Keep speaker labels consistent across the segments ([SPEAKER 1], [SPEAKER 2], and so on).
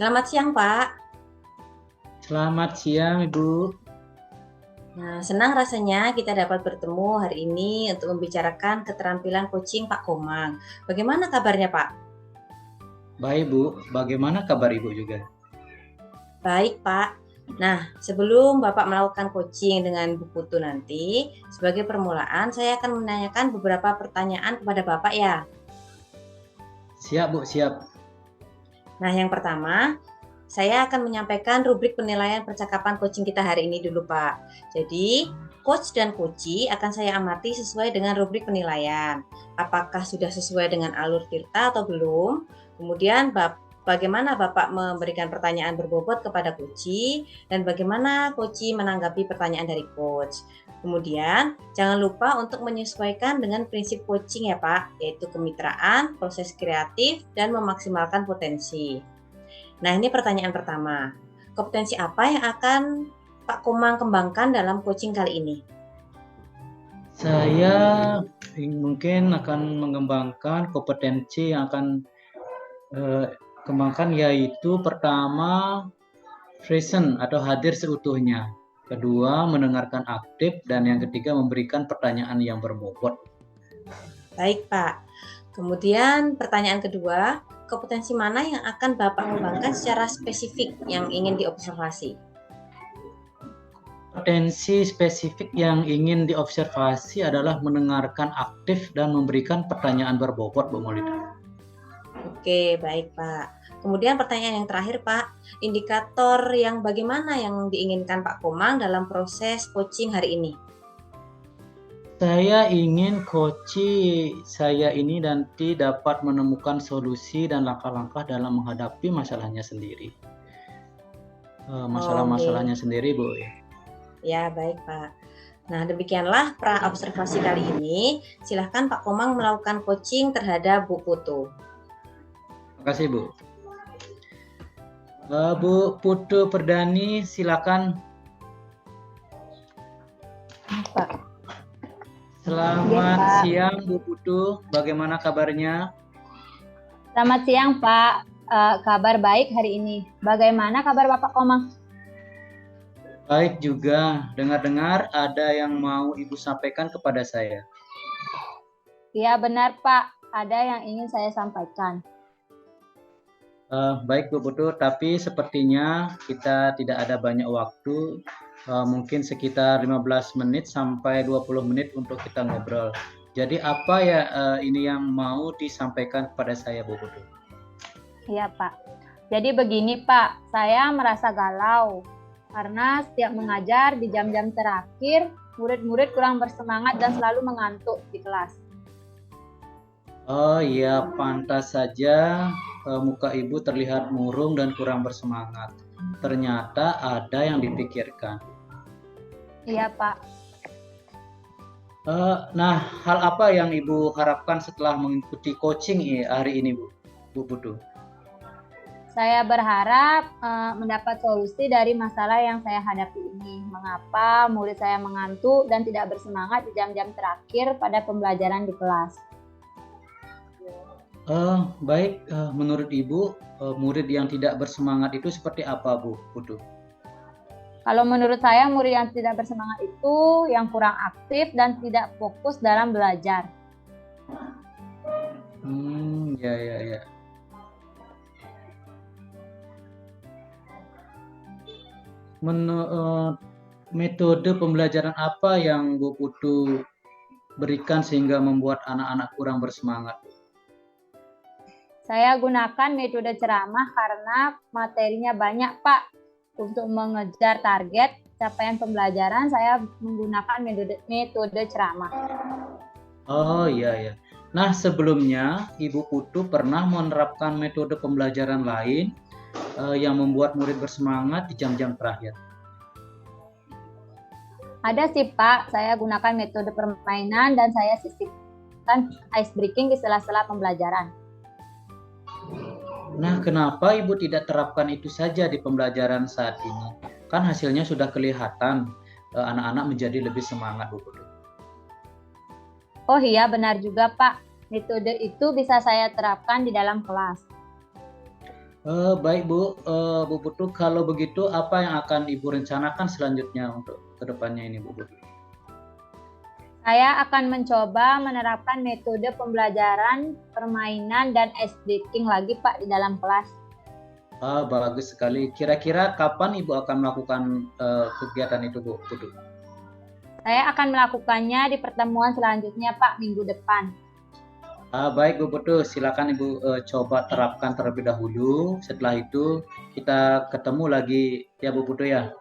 [SPEAKER 1] Selamat siang, Pak.
[SPEAKER 2] Selamat siang, Ibu.
[SPEAKER 1] Nah, senang rasanya kita dapat bertemu hari ini untuk membicarakan keterampilan coaching Pak Komang. Bagaimana kabarnya, Pak?
[SPEAKER 2] Baik, Bu. Bagaimana kabar Ibu juga?
[SPEAKER 1] Baik, Pak. Nah, sebelum Bapak melakukan coaching dengan Bu Putu nanti, sebagai permulaan saya akan menanyakan beberapa pertanyaan kepada Bapak ya.
[SPEAKER 2] Siap, Bu, siap.
[SPEAKER 1] Nah, yang pertama, saya akan menyampaikan rubrik penilaian percakapan coaching kita hari ini dulu, Pak. Jadi, coach dan coachee akan saya amati sesuai dengan rubrik penilaian. Apakah sudah sesuai dengan alur Tirta atau belum? Kemudian, bagaimana Bapak memberikan pertanyaan berbobot kepada coachee dan bagaimana coachee menanggapi pertanyaan dari coach. Kemudian, jangan lupa untuk menyesuaikan dengan prinsip coaching ya, Pak, yaitu kemitraan, proses kreatif, dan memaksimalkan potensi. Nah, ini pertanyaan pertama. Kompetensi apa yang akan Pak Komang kembangkan dalam coaching kali ini?
[SPEAKER 2] Saya mungkin akan mengembangkan kompetensi yang akan kembangkan, yaitu pertama, present atau hadir seutuhnya. Kedua, mendengarkan aktif. Dan yang ketiga, memberikan pertanyaan yang berbobot.
[SPEAKER 1] Baik, Pak. Kemudian pertanyaan kedua, kompetensi mana yang akan Bapak kembangkan secara spesifik yang ingin diobservasi?
[SPEAKER 2] Potensi spesifik yang ingin diobservasi adalah mendengarkan aktif dan memberikan pertanyaan berbobot, Bu Maulida.
[SPEAKER 1] Oke, baik, Pak. Kemudian pertanyaan yang terakhir, Pak, indikator yang bagaimana yang diinginkan Pak Komang dalam proses coaching hari ini?
[SPEAKER 2] Saya ingin coachee saya ini nanti dapat menemukan solusi dan langkah-langkah dalam menghadapi masalahnya sendiri. Masalah-masalahnya sendiri, Bu.
[SPEAKER 1] Ya, baik, Pak. Nah, demikianlah pra-observasi kali ini. Silahkan Pak Komang melakukan coaching terhadap Bu Putu.
[SPEAKER 2] Terima kasih, Bu. Bu Putu Perdani, silakan.
[SPEAKER 1] Pak.
[SPEAKER 2] Selamat siang, Bu Putu. Bagaimana kabarnya?
[SPEAKER 3] Selamat siang, Pak. Kabar baik hari ini. Bagaimana kabar Bapak Komang?
[SPEAKER 2] Baik juga. Dengar-dengar ada yang mau Ibu sampaikan kepada saya.
[SPEAKER 3] Ya, benar, Pak. Ada yang ingin saya sampaikan.
[SPEAKER 2] Baik, Bu Putu, tapi sepertinya kita tidak ada banyak waktu. Mungkin sekitar 15 menit sampai 20 menit untuk kita ngobrol. Jadi apa ya ini yang mau disampaikan kepada saya, Bu Putu?
[SPEAKER 3] Iya, Pak. Jadi begini, Pak. Saya merasa galau karena setiap mengajar di jam-jam terakhir, murid-murid kurang bersemangat dan selalu mengantuk di kelas.
[SPEAKER 2] Oh iya, pantas saja muka Ibu terlihat murung dan kurang bersemangat. Ternyata ada yang dipikirkan.
[SPEAKER 3] Iya, Pak.
[SPEAKER 2] Nah, hal apa yang Ibu harapkan setelah mengikuti coaching hari ini, Bu Putu?
[SPEAKER 3] Saya berharap mendapat solusi dari masalah yang saya hadapi ini. Mengapa murid saya mengantuk dan tidak bersemangat di jam-jam terakhir pada pembelajaran di kelas?
[SPEAKER 2] Baik, menurut Ibu, murid yang tidak bersemangat itu seperti apa, Bu Putu?
[SPEAKER 3] Kalau menurut saya, murid yang tidak bersemangat itu yang kurang aktif dan tidak fokus dalam belajar.
[SPEAKER 2] Ya. Metode pembelajaran apa yang Bu Putu berikan sehingga membuat anak-anak kurang bersemangat?
[SPEAKER 3] Saya gunakan metode ceramah karena materinya banyak, Pak. Untuk mengejar target capaian pembelajaran, saya menggunakan metode ceramah.
[SPEAKER 2] Oh iya. Nah, sebelumnya Ibu Putu pernah menerapkan metode pembelajaran lain yang membuat murid bersemangat di jam-jam terakhir?
[SPEAKER 3] Ada sih, Pak. Saya gunakan metode permainan dan saya sisipkan ice breaking di sela-sela pembelajaran.
[SPEAKER 2] Nah, kenapa Ibu tidak terapkan itu saja di pembelajaran saat ini? Kan hasilnya sudah kelihatan, anak-anak menjadi lebih semangat, Bu Putu.
[SPEAKER 3] Oh iya, benar juga, Pak. Metode itu bisa saya terapkan di dalam kelas.
[SPEAKER 2] Baik Bu, Bu Putu, kalau begitu apa yang akan Ibu rencanakan selanjutnya untuk kedepannya ini Bu Putu?
[SPEAKER 3] Saya akan mencoba menerapkan metode pembelajaran, permainan, dan ice breaking lagi Pak di dalam kelas.
[SPEAKER 2] Bagus sekali. Kira-kira kapan Ibu akan melakukan kegiatan itu Bu Putu?
[SPEAKER 3] Saya akan melakukannya di pertemuan selanjutnya Pak, minggu depan.
[SPEAKER 2] Baik Bu Putu, silakan Ibu coba terapkan terlebih dahulu. Setelah itu kita ketemu lagi ya Bu Putu ya.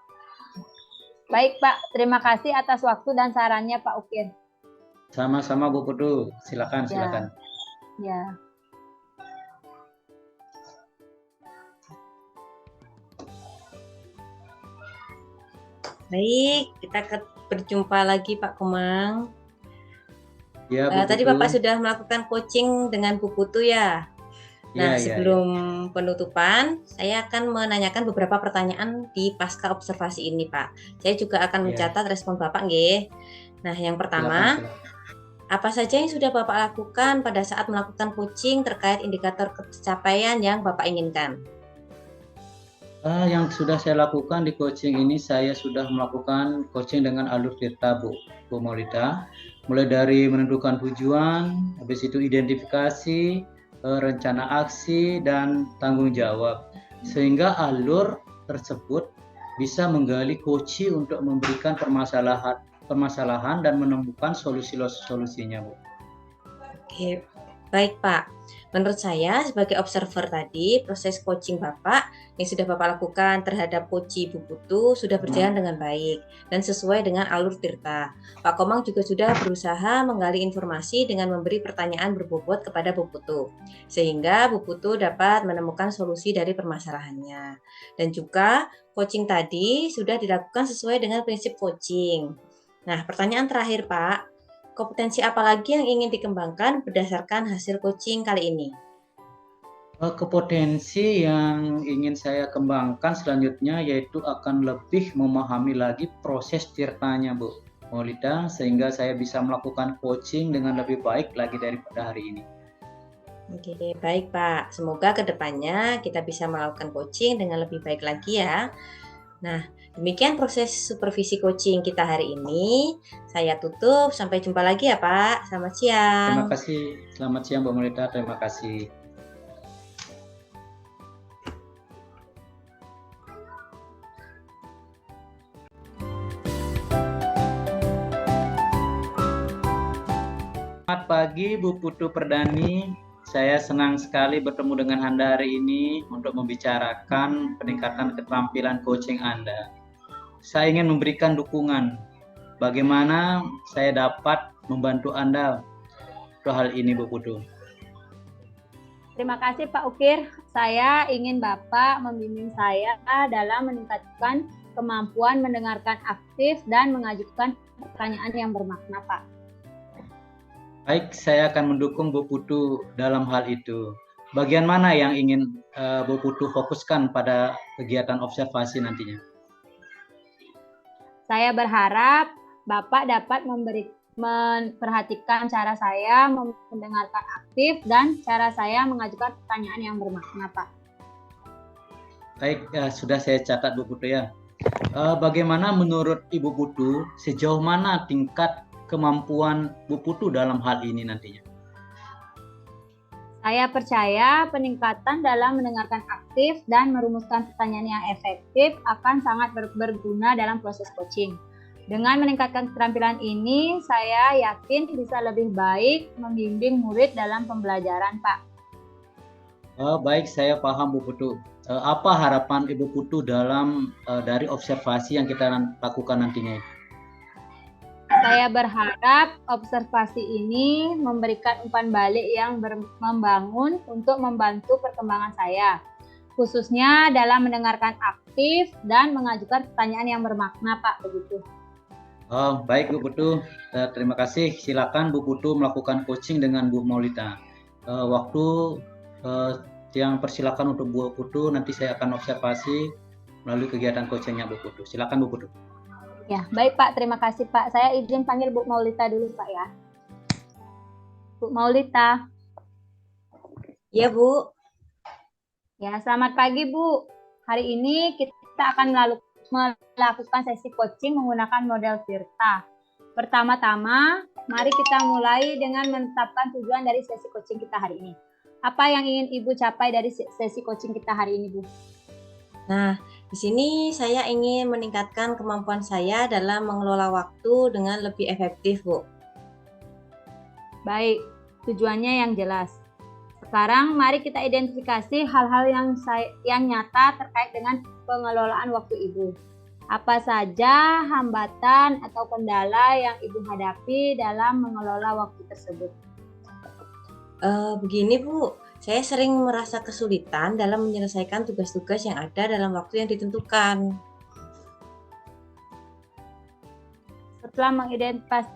[SPEAKER 3] Baik Pak, terima kasih atas waktu dan sarannya Pak Ukir.
[SPEAKER 2] Sama-sama Bu Putu, silakan, silakan.
[SPEAKER 3] Ya.
[SPEAKER 1] Baik, kita berjumpa lagi Pak Komang.
[SPEAKER 2] Ya, Bu
[SPEAKER 1] Tadi
[SPEAKER 2] Putu.
[SPEAKER 1] Bapak sudah melakukan coaching dengan Bu Putu ya. Nah, sebelum penutupan, saya akan menanyakan beberapa pertanyaan di pasca observasi ini, Pak. Saya juga akan mencatat respon Bapak, nggih. Nah, yang pertama, apa saja yang sudah Bapak lakukan pada saat melakukan coaching terkait indikator pencapaian yang Bapak inginkan?
[SPEAKER 2] Yang sudah saya lakukan di coaching ini, saya sudah melakukan coaching dengan alur tirta, Bu Maulida. Mulai dari menentukan tujuan, habis itu identifikasi, rencana aksi, dan tanggung jawab. Sehingga alur tersebut bisa menggali kunci untuk memberikan permasalahan dan menemukan solusinya, Bu.
[SPEAKER 1] Oke, baik Pak. Menurut saya sebagai observer tadi, proses coaching Bapak yang sudah Bapak lakukan terhadap coach Bu Putu sudah berjalan dengan baik dan sesuai dengan alur tirta. Pak Komang juga sudah berusaha menggali informasi dengan memberi pertanyaan berbobot kepada Bu Putu, sehingga Bu Putu dapat menemukan solusi dari permasalahannya. Dan juga coaching tadi sudah dilakukan sesuai dengan prinsip coaching. Nah, pertanyaan terakhir Pak, kompetensi apa lagi yang ingin dikembangkan berdasarkan hasil coaching kali ini?
[SPEAKER 2] Kompetensi yang ingin saya kembangkan selanjutnya yaitu akan lebih memahami lagi proses tirtanya, Bu Maulida, sehingga saya bisa melakukan coaching dengan lebih baik lagi daripada hari ini.
[SPEAKER 1] Oke, baik Pak. Semoga kedepannya kita bisa melakukan coaching dengan lebih baik lagi ya. Nah, demikian proses supervisi coaching kita hari ini. Saya tutup. Sampai jumpa lagi ya Pak. Selamat siang.
[SPEAKER 2] Terima kasih. Selamat siang Bu Maulida. Terima kasih. Selamat pagi Bu Putu Perdani. Saya senang sekali bertemu dengan Anda hari ini untuk membicarakan peningkatan keterampilan coaching Anda. Saya ingin memberikan dukungan. Bagaimana saya dapat membantu Anda untuk hal ini, Bu Putu?
[SPEAKER 3] Terima kasih Pak Ukir. Saya ingin Bapak membimbing saya dalam meningkatkan kemampuan mendengarkan aktif dan mengajukan pertanyaan yang bermakna, Pak.
[SPEAKER 2] Baik, saya akan mendukung Bu Putu dalam hal itu. Bagian mana yang ingin Bu Putu fokuskan pada kegiatan observasi nantinya?
[SPEAKER 3] Saya berharap Bapak dapat memperhatikan cara saya mendengarkan aktif dan cara saya mengajukan pertanyaan yang bermakna, Pak.
[SPEAKER 2] Baik, sudah saya catat Bu Putu ya. Bagaimana menurut Ibu Putu, sejauh mana tingkat kemampuan Bu Putu dalam hal ini nantinya?
[SPEAKER 3] Saya percaya peningkatan dalam mendengarkan aktif dan merumuskan pertanyaan yang efektif akan sangat berguna dalam proses coaching. Dengan meningkatkan keterampilan ini, saya yakin bisa lebih baik membimbing murid dalam pembelajaran, Pak.
[SPEAKER 2] Baik, saya paham Bu Putu. Apa harapan Ibu Putu dari observasi yang kita lakukan nantinya?
[SPEAKER 3] Saya berharap observasi ini memberikan umpan balik yang membangun untuk membantu perkembangan saya, khususnya dalam mendengarkan aktif dan mengajukan pertanyaan yang bermakna, Pak, begitu.
[SPEAKER 2] Baik Bu Putu, terima kasih. Silakan Bu Putu melakukan coaching dengan Bu Maulida. Waktu yang persilakan untuk Bu Putu, nanti saya akan observasi melalui kegiatan coachingnya Bu Putu. Silakan Bu Putu.
[SPEAKER 3] Ya, baik Pak, terima kasih Pak. Saya izin panggil Bu Maulita dulu Pak ya. Bu Maulita.
[SPEAKER 1] Ya Bu.
[SPEAKER 3] Ya, selamat pagi Bu. Hari ini kita akan melakukan sesi coaching menggunakan model Virta. Pertama-tama, mari kita mulai dengan menetapkan tujuan dari sesi coaching kita hari ini. Apa yang ingin Ibu capai dari sesi coaching kita hari ini, Bu?
[SPEAKER 1] Nah, di sini saya ingin meningkatkan kemampuan saya dalam mengelola waktu dengan lebih efektif, Bu.
[SPEAKER 3] Baik, tujuannya yang jelas. Sekarang mari kita identifikasi hal-hal yang nyata terkait dengan pengelolaan waktu Ibu. Apa saja hambatan atau kendala yang Ibu hadapi dalam mengelola waktu tersebut?
[SPEAKER 1] Begini Bu, saya sering merasa kesulitan dalam menyelesaikan tugas-tugas yang ada dalam waktu yang ditentukan.
[SPEAKER 3] Setelah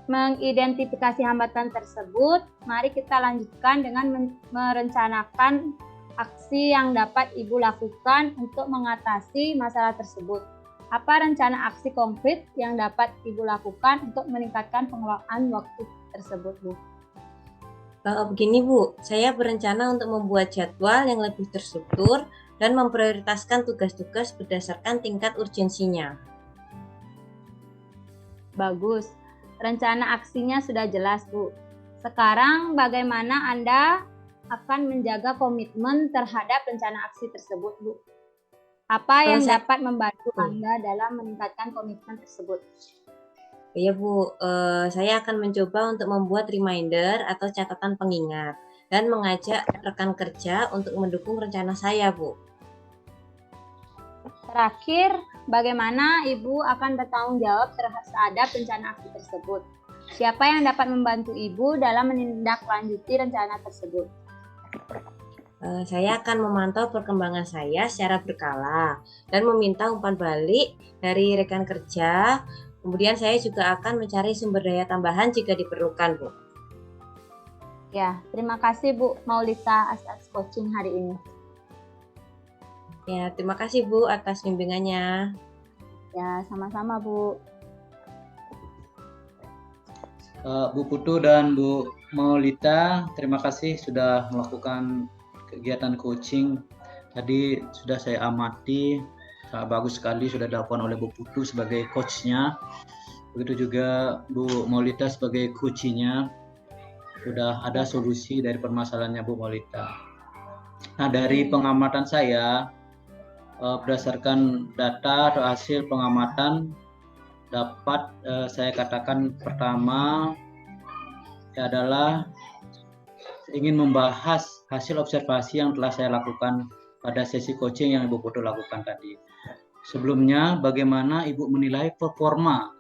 [SPEAKER 3] mengidentifikasi hambatan tersebut, mari kita lanjutkan dengan merencanakan aksi yang dapat Ibu lakukan untuk mengatasi masalah tersebut. Apa rencana aksi konkret yang dapat Ibu lakukan untuk meningkatkan pengelolaan waktu tersebut, Bu?
[SPEAKER 1] Begini Bu, saya berencana untuk membuat jadwal yang lebih terstruktur dan memprioritaskan tugas-tugas berdasarkan tingkat urgensinya.
[SPEAKER 3] Bagus, rencana aksinya sudah jelas, Bu. Sekarang bagaimana Anda akan menjaga komitmen terhadap rencana aksi tersebut, Bu? Apa yang dapat membantu Anda dalam meningkatkan komitmen tersebut?
[SPEAKER 1] Iya Bu, saya akan mencoba untuk membuat reminder atau catatan pengingat dan mengajak rekan kerja untuk mendukung rencana saya, Bu.
[SPEAKER 3] Terakhir, bagaimana Ibu akan bertanggung jawab terhadap rencana aksi tersebut? Siapa yang dapat membantu Ibu dalam menindaklanjuti rencana tersebut?
[SPEAKER 1] Saya akan memantau perkembangan saya secara berkala dan meminta umpan balik dari rekan kerja. Kemudian saya juga akan mencari sumber daya tambahan jika diperlukan, Bu.
[SPEAKER 3] Ya, terima kasih Bu Maulita atas coaching hari ini.
[SPEAKER 1] Ya, terima kasih Bu atas bimbingannya.
[SPEAKER 3] Ya, sama-sama Bu.
[SPEAKER 2] Bu Putu dan Bu Maulita, terima kasih sudah melakukan kegiatan coaching. Tadi sudah saya amati, sangat bagus sekali sudah dilakukan oleh Bu Putu sebagai coachnya. Begitu juga Bu Maulita sebagai coachinya. Sudah ada solusi dari permasalahannya Bu Maulita. Nah, dari pengamatan saya, berdasarkan data atau hasil pengamatan, dapat saya katakan pertama adalah ingin membahas hasil observasi yang telah saya lakukan pada sesi coaching yang Ibu Putu lakukan tadi. Sebelumnya, bagaimana Ibu menilai performa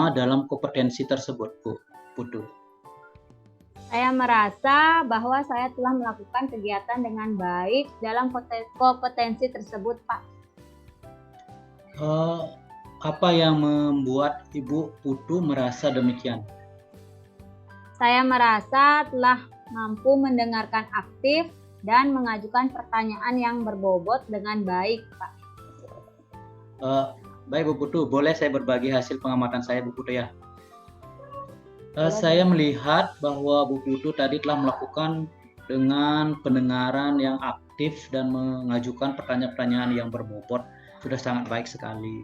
[SPEAKER 2] dalam kompetensi tersebut, Bu Putu?
[SPEAKER 3] Saya merasa bahwa saya telah melakukan kegiatan dengan baik dalam kompetensi tersebut, Pak.
[SPEAKER 2] Apa yang membuat Ibu Putu merasa demikian?
[SPEAKER 3] Saya merasa telah mampu mendengarkan aktif dan mengajukan pertanyaan yang berbobot dengan baik, Pak.
[SPEAKER 2] Baik Bu Putu, boleh saya berbagi hasil pengamatan saya, Bu Putu ya? Saya melihat bahwa Bu Putu tadi telah melakukan dengan pendengaran yang aktif dan mengajukan pertanyaan-pertanyaan yang berbobot, sudah sangat baik sekali.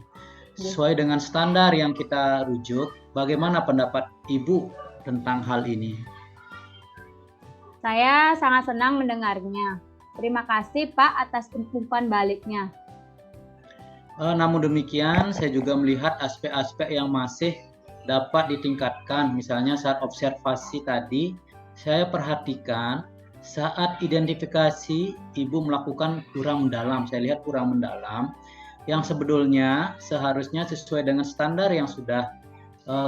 [SPEAKER 2] Sesuai dengan standar yang kita rujuk, bagaimana pendapat Ibu tentang hal ini?
[SPEAKER 3] Saya sangat senang mendengarnya. Terima kasih Pak atas umpan baliknya.
[SPEAKER 2] Namun demikian, saya juga melihat aspek-aspek yang masih dapat ditingkatkan. Misalnya saat observasi tadi, saya perhatikan saat identifikasi Ibu melakukan kurang mendalam. Saya lihat kurang mendalam, yang sebetulnya seharusnya sesuai dengan standar yang sudah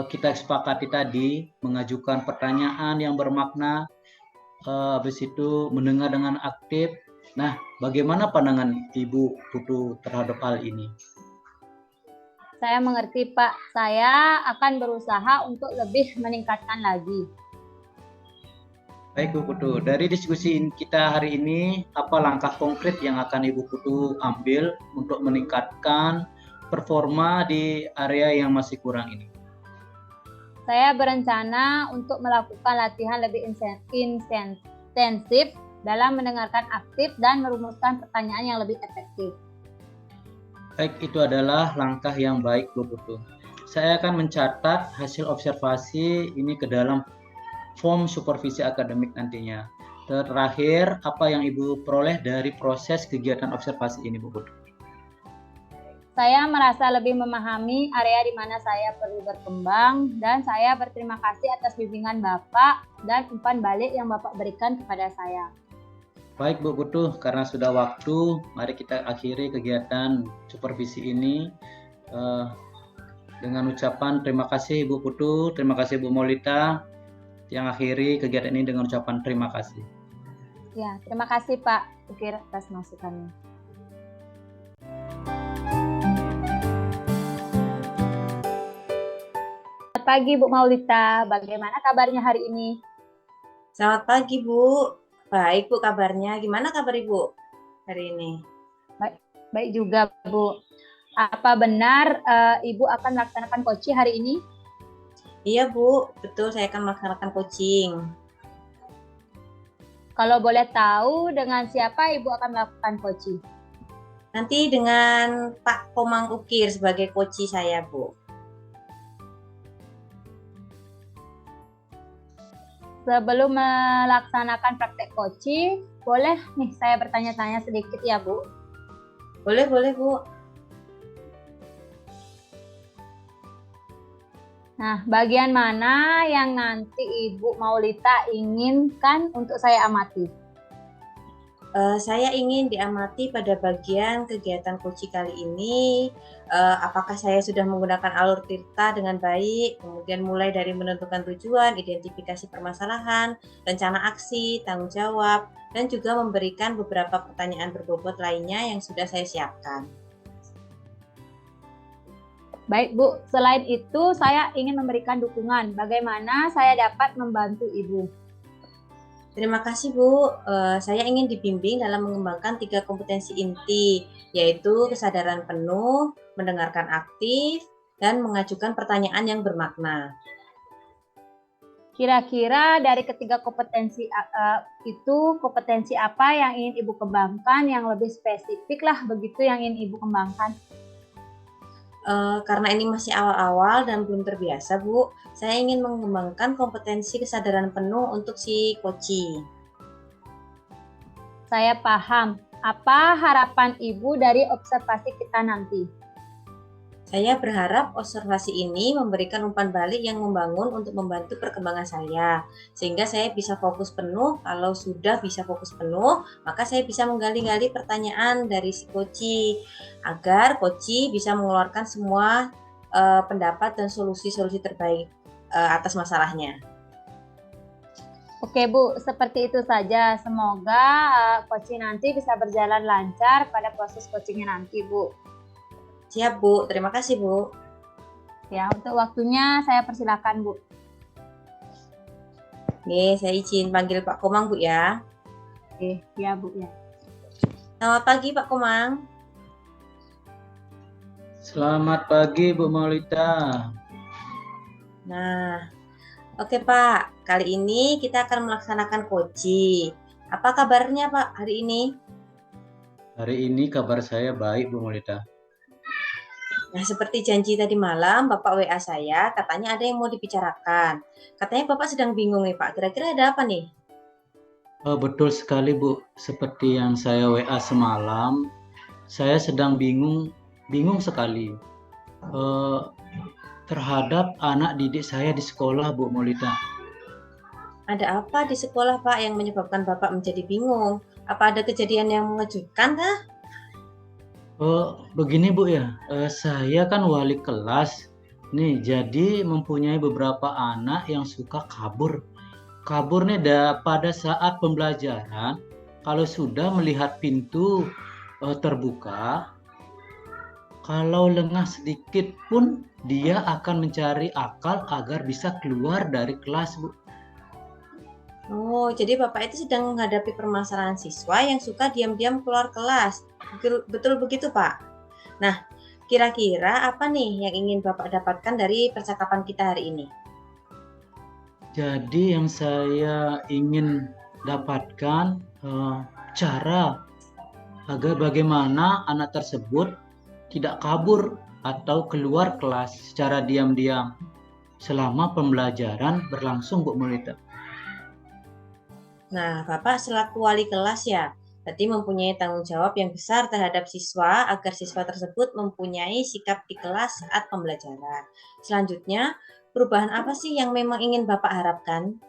[SPEAKER 2] kita sepakati tadi, mengajukan pertanyaan yang bermakna, habis itu mendengar dengan aktif. Nah, bagaimana pandangan Ibu Putu terhadap hal ini?
[SPEAKER 3] Saya mengerti Pak, saya akan berusaha untuk lebih meningkatkan lagi.
[SPEAKER 2] Baik Bu Putu, dari diskusi kita hari ini, apa langkah konkret yang akan Ibu Putu ambil untuk meningkatkan performa di area yang masih kurang ini?
[SPEAKER 3] Saya berencana untuk melakukan latihan lebih intensif dalam mendengarkan aktif dan merumuskan pertanyaan yang lebih efektif.
[SPEAKER 2] Baik, itu adalah langkah yang baik Bu Putu. Saya akan mencatat hasil observasi ini ke dalam form supervisi akademik nantinya. Terakhir, apa yang Ibu peroleh dari proses kegiatan observasi ini Bu Putu?
[SPEAKER 3] Saya merasa lebih memahami area di mana saya perlu berkembang dan saya berterima kasih atas bimbingan Bapak dan umpan balik yang Bapak berikan kepada saya.
[SPEAKER 2] Baik Bu Putu, karena sudah waktu, mari kita akhiri kegiatan supervisi ini dengan ucapan terima kasih Bu Putu, terima kasih Bu Maulita, yang akhiri kegiatan ini dengan ucapan terima kasih.
[SPEAKER 3] Ya, terima kasih Pak Ukir atas masukannya. Selamat pagi Bu Maulita, bagaimana kabarnya hari ini?
[SPEAKER 1] Selamat pagi Bu. Baik Bu kabarnya. Gimana kabar Ibu hari ini?
[SPEAKER 3] Baik juga Bu. Apa benar Ibu akan melaksanakan coaching hari ini?
[SPEAKER 1] Iya Bu, betul saya akan melaksanakan coaching.
[SPEAKER 3] Kalau boleh tahu dengan siapa Ibu akan melakukan coaching?
[SPEAKER 1] Nanti dengan Pak Komang Ukir sebagai coach saya Bu.
[SPEAKER 3] Sebelum melaksanakan praktek coaching, boleh nih saya bertanya-tanya sedikit ya Bu?
[SPEAKER 1] Boleh Bu.
[SPEAKER 3] Nah, bagian mana yang nanti Ibu Maulita inginkan untuk saya amati?
[SPEAKER 1] Saya ingin diamati pada bagian kegiatan coaching kali ini, apakah saya sudah menggunakan alur tirta dengan baik, kemudian mulai dari menentukan tujuan, identifikasi permasalahan, rencana aksi, tanggung jawab, dan juga memberikan beberapa pertanyaan berbobot lainnya yang sudah saya siapkan.
[SPEAKER 3] Baik Bu, selain itu saya ingin memberikan dukungan. Bagaimana saya dapat membantu Ibu?
[SPEAKER 1] Terima kasih Bu, saya ingin dibimbing dalam mengembangkan 3 kompetensi inti, yaitu kesadaran penuh, mendengarkan aktif, dan mengajukan pertanyaan yang bermakna.
[SPEAKER 3] Kira-kira dari ketiga kompetensi itu, kompetensi apa yang ingin Ibu kembangkan yang lebih spesifik lah begitu yang ingin Ibu kembangkan?
[SPEAKER 1] Karena ini masih awal-awal dan belum terbiasa Bu, saya ingin mengembangkan kompetensi kesadaran penuh untuk si coaching.
[SPEAKER 3] Saya paham. Apa harapan Ibu dari observasi kita nanti?
[SPEAKER 1] Saya berharap observasi ini memberikan umpan balik yang membangun untuk membantu perkembangan saya, sehingga saya bisa fokus penuh. Kalau sudah bisa fokus penuh, maka saya bisa menggali-gali pertanyaan dari si coaching, agar coaching bisa mengeluarkan semua pendapat dan solusi-solusi terbaik atas masalahnya.
[SPEAKER 3] Oke Bu, seperti itu saja. Semoga coaching nanti bisa berjalan lancar pada proses coachingnya nanti Bu.
[SPEAKER 1] Siap Bu, terima kasih Bu.
[SPEAKER 3] Ya, untuk waktunya saya persilakan Bu.
[SPEAKER 1] Nih, saya izin panggil Pak Komang Bu ya.
[SPEAKER 3] Oke, ya Bu ya.
[SPEAKER 1] Selamat pagi Pak Komang.
[SPEAKER 2] Selamat pagi Bu Maulita.
[SPEAKER 1] Nah, oke Pak, kali ini kita akan melaksanakan coaching. Apa kabarnya Pak hari ini?
[SPEAKER 2] Hari ini kabar saya baik Bu Maulita.
[SPEAKER 1] Nah, seperti janji tadi malam, Bapak WA saya, katanya ada yang mau dibicarakan. Katanya Bapak sedang bingung nih Pak, kira-kira ada apa nih?
[SPEAKER 2] Betul sekali Bu, seperti yang saya WA semalam, saya sedang bingung sekali terhadap anak didik saya di sekolah Bu Maulita.
[SPEAKER 1] Ada apa di sekolah Pak yang menyebabkan Bapak menjadi bingung? Apa ada kejadian yang mengejutkan kah?
[SPEAKER 2] Begini Bu ya, saya kan wali kelas nih, jadi mempunyai beberapa anak yang suka kabur. Kabur nih pada saat pembelajaran, kalau sudah melihat pintu terbuka, kalau lengah sedikit pun dia akan mencari akal agar bisa keluar dari kelas Bu.
[SPEAKER 1] Oh, jadi Bapak itu sedang menghadapi permasalahan siswa yang suka diam-diam keluar kelas. Betul begitu Pak? Nah, kira-kira apa nih yang ingin Bapak dapatkan dari percakapan kita hari ini?
[SPEAKER 2] Jadi yang saya ingin dapatkan eh, cara agar bagaimana anak tersebut tidak kabur atau keluar kelas secara diam-diam selama pembelajaran berlangsung, Bu Melita.
[SPEAKER 1] Nah, Bapak selaku wali kelas ya, berarti mempunyai tanggung jawab yang besar terhadap siswa agar siswa tersebut mempunyai sikap di kelas saat pembelajaran. Selanjutnya, perubahan apa sih yang memang ingin Bapak harapkan?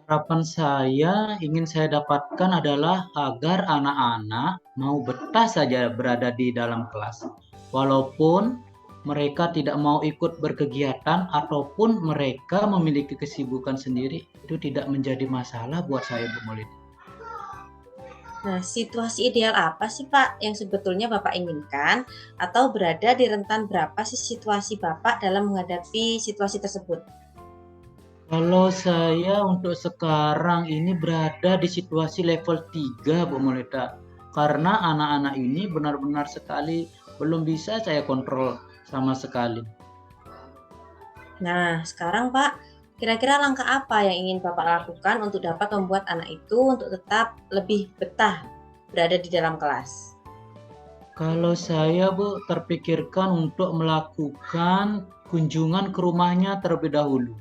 [SPEAKER 2] Harapan saya ingin saya dapatkan adalah agar anak-anak mau betah saja berada di dalam kelas. Walaupun mereka tidak mau ikut berkegiatan ataupun mereka memiliki kesibukan sendiri, itu tidak menjadi masalah buat saya, Bu Melita.
[SPEAKER 1] Nah, situasi ideal apa sih Pak yang sebetulnya Bapak inginkan atau berada di rentan berapa sih situasi Bapak dalam menghadapi situasi tersebut?
[SPEAKER 2] Kalau saya untuk sekarang ini berada di situasi level 3, Bu Melita. Karena anak-anak ini benar-benar sekali belum bisa saya kontrol sama sekali.
[SPEAKER 1] Nah, sekarang Pak, kira-kira langkah apa yang ingin Bapak lakukan untuk dapat membuat anak itu untuk tetap lebih betah berada di dalam kelas?
[SPEAKER 2] Kalau saya, Bu, terpikirkan untuk melakukan kunjungan ke rumahnya terlebih dahulu.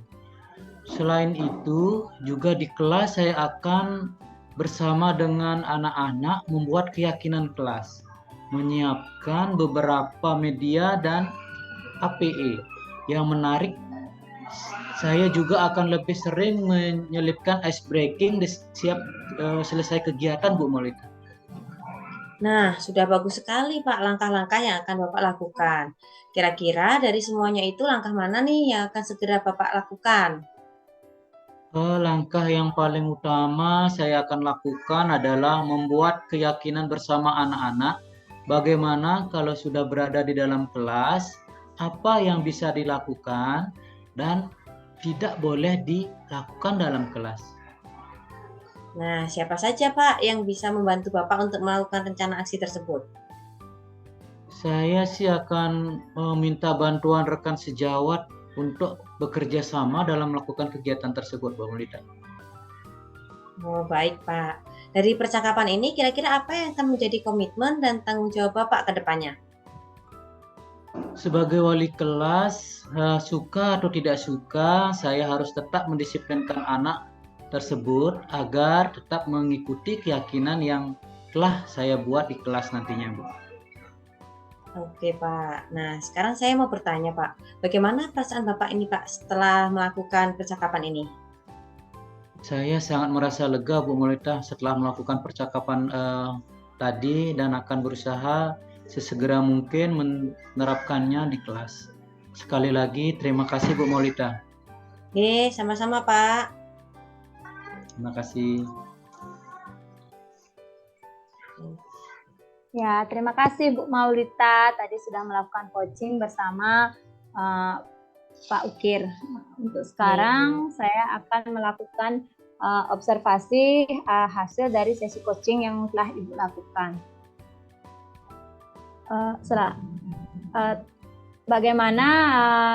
[SPEAKER 2] Selain itu, juga di kelas saya akan bersama dengan anak-anak membuat keyakinan kelas, menyiapkan beberapa media dan APE yang menarik. Saya juga akan lebih sering menyelipkan ice breaking di setiap selesai kegiatan, Bu Molita.
[SPEAKER 1] Nah, sudah bagus sekali Pak langkah-langkah yang akan Bapak lakukan. Kira-kira dari semuanya itu langkah mana nih yang akan segera Bapak lakukan?
[SPEAKER 2] Langkah yang paling utama saya akan lakukan adalah membuat keyakinan bersama anak-anak. Bagaimana kalau sudah berada di dalam kelas, apa yang bisa dilakukan dan tidak boleh dilakukan dalam kelas.
[SPEAKER 1] Nah, siapa saja Pak yang bisa membantu Bapak untuk melakukan rencana aksi tersebut?
[SPEAKER 2] Saya sih akan meminta bantuan rekan sejawat untuk bekerja sama dalam melakukan kegiatan tersebut, Bu Melita.
[SPEAKER 1] Oh, baik Pak. Dari percakapan ini, kira-kira apa yang akan menjadi komitmen dan tanggung jawab Bapak ke depannya?
[SPEAKER 2] Sebagai wali kelas, suka atau tidak suka, saya harus tetap mendisiplinkan anak tersebut agar tetap mengikuti keyakinan yang telah saya buat di kelas nantinya, Bu.
[SPEAKER 1] Oke Pak. Nah, sekarang saya mau bertanya Pak, bagaimana perasaan Bapak ini Pak setelah melakukan percakapan ini?
[SPEAKER 2] Saya sangat merasa lega, Bu Molita, setelah melakukan percakapan tadi dan akan berusaha sesegera mungkin menerapkannya di kelas. Sekali lagi, terima kasih, Bu Molita.
[SPEAKER 1] Oke, sama-sama Pak.
[SPEAKER 2] Terima kasih.
[SPEAKER 3] Ya, terima kasih Bu Maulita tadi sudah melakukan coaching bersama Pak Ukir. Untuk sekarang saya akan melakukan observasi hasil dari sesi coaching yang telah Ibu lakukan. Bagaimana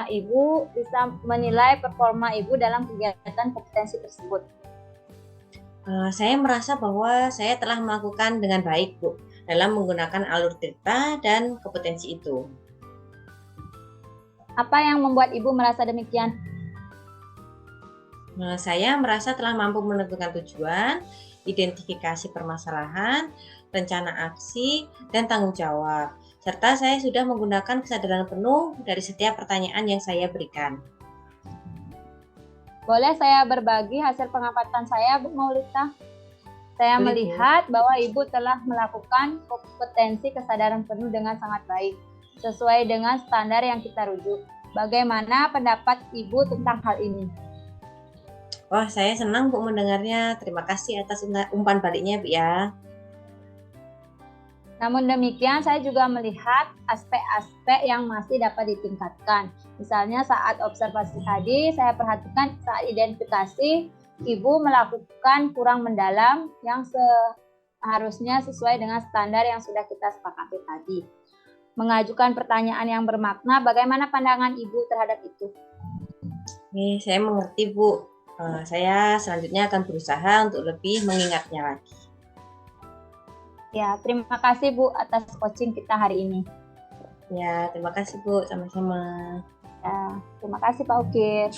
[SPEAKER 3] Ibu bisa menilai performa Ibu dalam kegiatan kompetensi tersebut?
[SPEAKER 1] Saya merasa bahwa saya telah melakukan dengan baik Bu dalam menggunakan alur cerita dan kompetensi itu.
[SPEAKER 3] Apa yang membuat Ibu merasa demikian?
[SPEAKER 1] Saya merasa telah mampu menentukan tujuan, identifikasi permasalahan, rencana aksi, dan tanggung jawab. Serta saya sudah menggunakan kesadaran penuh dari setiap pertanyaan yang saya berikan.
[SPEAKER 3] Boleh saya berbagi hasil pengamatan saya, Bu Maulita? Saya melihat bahwa Ibu telah melakukan kompetensi kesadaran penuh dengan sangat baik, sesuai dengan standar yang kita rujuk. Bagaimana pendapat Ibu tentang hal ini?
[SPEAKER 1] Wah, saya senang Bu mendengarnya. Terima kasih atas umpan baliknya, Bu ya.
[SPEAKER 3] Namun demikian, saya juga melihat aspek-aspek yang masih dapat ditingkatkan. Misalnya saat observasi tadi, saya perhatikan saat identifikasi, Ibu melakukan kurang mendalam yang seharusnya sesuai dengan standar yang sudah kita sepakati tadi. Mengajukan pertanyaan yang bermakna, bagaimana pandangan Ibu terhadap itu?
[SPEAKER 1] Nih, saya mengerti Bu. Saya selanjutnya akan berusaha untuk lebih mengingatnya lagi.
[SPEAKER 3] Ya, terima kasih Bu atas coaching kita hari ini.
[SPEAKER 1] Ya, terima kasih Bu, sama-sama.
[SPEAKER 3] Ya, terima kasih Pak Ukir.